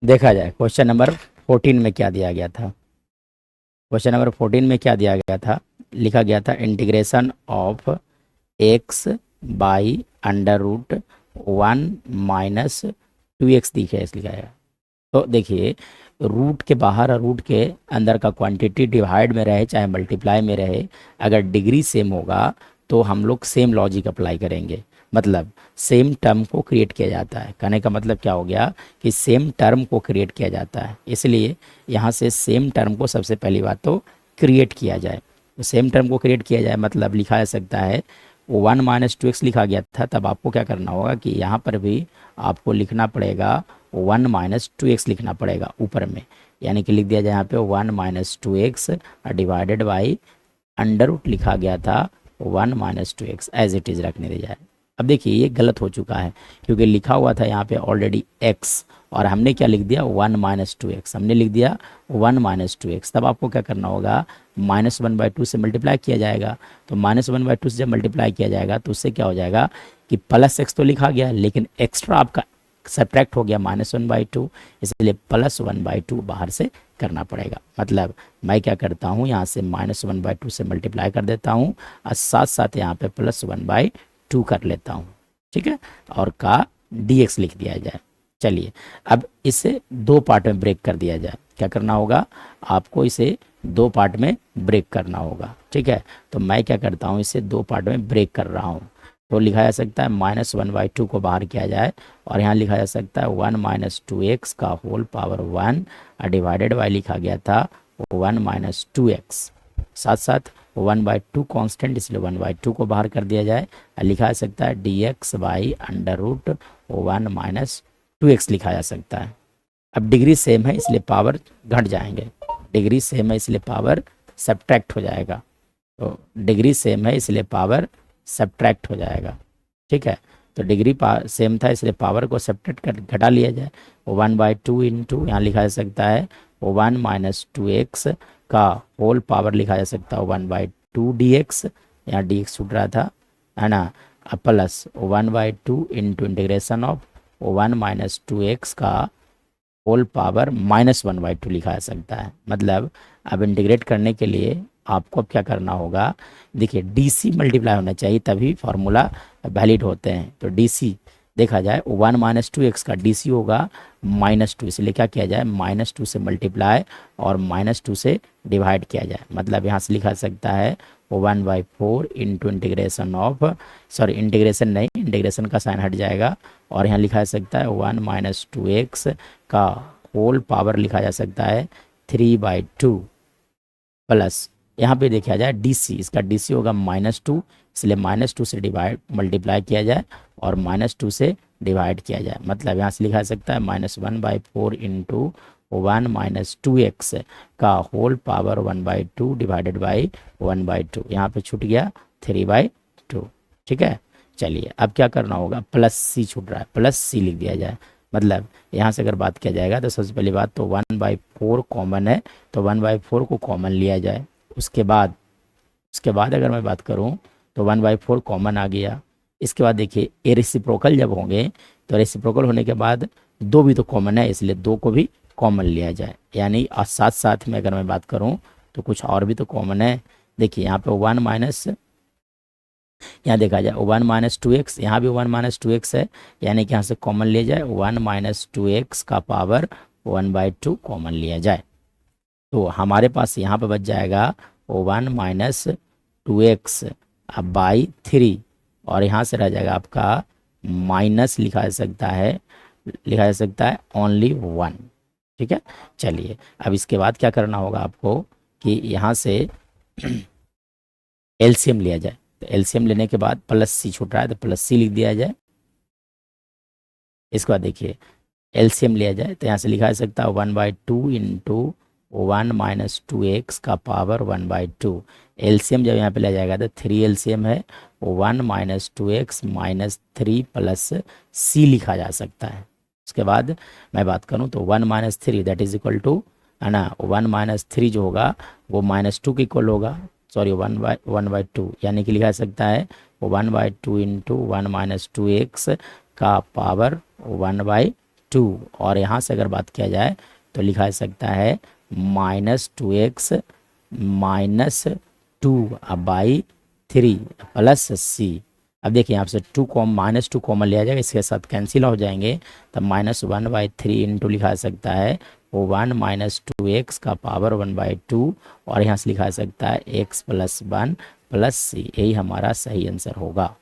देखा जाए question number 14 में क्या दिया गया था। क्वेश्चन नंबर 14 में क्या दिया गया था, लिखा गया था integration of X by under root 1 - 2x दिखे लिखा है। तो देखिए, रूट के बाहर और रूट के अंदर का क्वांटिटी डिवाइड में रहे चाहे मल्टीप्लाई में रहे, अगर डिग्री सेम होगा तो हम लोग सेम लॉजिक अप्लाई करेंगे। मतलब सेम टर्म को क्रिएट किया जाता है। कहने का मतलब क्या हो गया कि सेम टर्म को क्रिएट किया जाता है, इसलिए यहाँ से सेम टर्म को सबसे पहली बात तो क्रिएट किया जाए। तो सेम टर्म को क्रिएट किया जाए मतलब लिखा जा सकता है 1 - 2x लिखा गया था, तब आपको क्या करना होगा कि यहाँ पर भी आपको लिखना पड़ेगा 1 - 2x लिखना पड़ेगा ऊपर में, यानी कि लिख दिया जाए यहाँ पे 1 - 2x divided by under root लिखा गया था 1 - 2x एज इट इज़ रखने दिया जाए। अब देखिए ये गलत हो चुका है, क्योंकि लिखा हुआ था यहाँ पे ऑलरेडी x और हमने क्या लिख दिया 1 - 2x, हमने लिख दिया 1 - 2x। तब आपको क्या करना होगा, -1/2 से मल्टीप्लाई किया जाएगा। तो -1/2 से जब मल्टीप्लाई किया जाएगा तो उससे क्या हो जाएगा कि +x तो लिखा गया, लेकिन एक्स्ट्रा आपका सब्ट्रैक्ट हो गया -1/2, इसलिए +1/2 बाहर से करना पड़ेगा। मतलब मैं क्या करता हूँ, यहाँ से -1/2 से मल्टीप्लाई कर देता हूँ और साथ साथ यहाँ पे +1/2 कर लेता हूँ, ठीक है, और का dx लिख दिया जाए। चलिए अब इसे दो पार्ट में ब्रेक कर दिया जाए। क्या करना होगा, आपको इसे दो पार्ट में ब्रेक करना होगा, ठीक है। तो मैं क्या करता हूँ, इसे दो पार्ट में ब्रेक कर रहा हूँ। तो लिखा जा सकता है -1/2 को बाहर किया जाए और यहाँ लिखा जा सकता है 1 - 2x का होल पावर 1 डिवाइडेड बाई लिखा गया था 1 - 2x, साथ साथ 1/2 कांस्टेंट, इसलिए 1/2 को बाहर कर दिया जाए। लिखा जा सकता है dx by under root 1 - 2x लिखा जा सकता है। अब डिग्री सेम है इसलिए पावर घट जाएंगे, डिग्री सेम है इसलिए पावर सब्ट्रैक्ट हो जाएगा। तो डिग्री सेम है इसलिए पावर सब्ट्रैक्ट हो जाएगा, ठीक है। तो डिग्री सेम था इसलिए पावर को सब्ट्रैक्ट कर घटा लिया जाए। 1/2 इंटू यहाँ लिखा जा सकता है 1 - 2x का होल पावर लिखा जा सकता है 1/2 dx, यहाँ dx छूट रहा था, है ना, plus 1/2 into integration of 1 - 2x का होल पावर -1/2 लिखा जा सकता है। मतलब अब इंटीग्रेट करने के लिए आपको अब क्या करना होगा, देखिए डीसी मल्टीप्लाई होना चाहिए तभी फार्मूला वैलिड होते हैं। तो डीसी देखा जाए 1 - 2x का डीसी होगा -2, इसलिए क्या किया जाए -2 से मल्टीप्लाई और -2 से डिवाइड किया जाए। मतलब यहाँ से लिखा सकता है 1/4 into integration of, sorry integration नहीं, इंटीग्रेशन का साइन हट जाएगा और यहाँ लिखा जा सकता है 1 - 2x का होल पावर लिखा जा सकता है 3/2 प्लस यहाँ पे देखा जाए डीसी, इसका डीसी होगा -2, इसलिए -2 से डिवाइड मल्टीप्लाई किया जाए और -2 से डिवाइड किया जाए। मतलब यहाँ से लिखा जा सकता है -1/4 इंटू 1 - 2x का होल पावर 1/2 डिवाइडेड बाई 1/2, यहाँ पे छूट गया 3/2, ठीक है। चलिए अब क्या करना होगा, प्लस सी छूट रहा है, प्लस सी लिख दिया जाए। मतलब यहाँ से अगर बात किया जाएगा तो सबसे पहली बात तो 1/4 कॉमन है, तो 1/4 को कॉमन लिया जाए। उसके बाद अगर मैं बात करूँ तो 1/4 कॉमन आ गया। इसके बाद देखिए ए रेसिप्रोकल जब होंगे तो रेसिप्रोकल होने के बाद दो भी तो कॉमन है, इसलिए दो को भी कॉमन लिया जाए। यानी और साथ साथ में अगर मैं बात करूँ तो कुछ और भी तो कॉमन है। देखिए यहाँ पे 1 माइनस, यहाँ देखा जाए 1 - 2x, यहाँ भी 1 - 2x है, यानी कि यहाँ से कॉमन लिया जाए 1 - 2x का पावर 1/2 कॉमन लिया जाए। तो हमारे पास यहाँ पे बच जाएगा 1 - 2x अब बाई 3 और यहाँ से रह जाएगा आपका माइनस लिखा जा सकता है ओनली 1, ठीक है। चलिए अब इसके बाद क्या करना होगा आपको कि यहाँ से एलसीएम लिया जाए। तो एलसीएम लेने के बाद प्लस सी छूट रहा है तो प्लस सी लिख दिया जाए। इसके बाद देखिए एलसीएम लिया जाए तो यहाँ से लिखा जा सकता है 1/2 इंटू 1 - 2x का पावर 1/2। एलसीएम जब यहाँ पे लिया जाएगा तो 3 एलसीएम है 1 - 2x - 3 प्लस सी लिखा जा सकता है। उसके बाद मैं बात करूँ तो 1 - 3 दैट इज इक्वल टू, है ना, 1 - 3 जो होगा वो -2 के इक्वल होगा, सॉरी 1/2, यानी कि लिखा जा सकता है 1/2 इंटू 1 - 2x का पावर 1/2, टू, और यहाँ से अगर बात किया जाए तो लिखा जा सकता है -2x -2/3 प्लस सी। अब देखिए यहाँ से -2 कॉमन लिया जाएगा, इसके साथ कैंसिल हो जाएंगे, तब -1/3 इंटू लिखा जा सकता है वो 1 -2x का पावर 1/2, और यहाँ से लिखा जा सकता है x + 1 + c। यही हमारा सही आंसर होगा।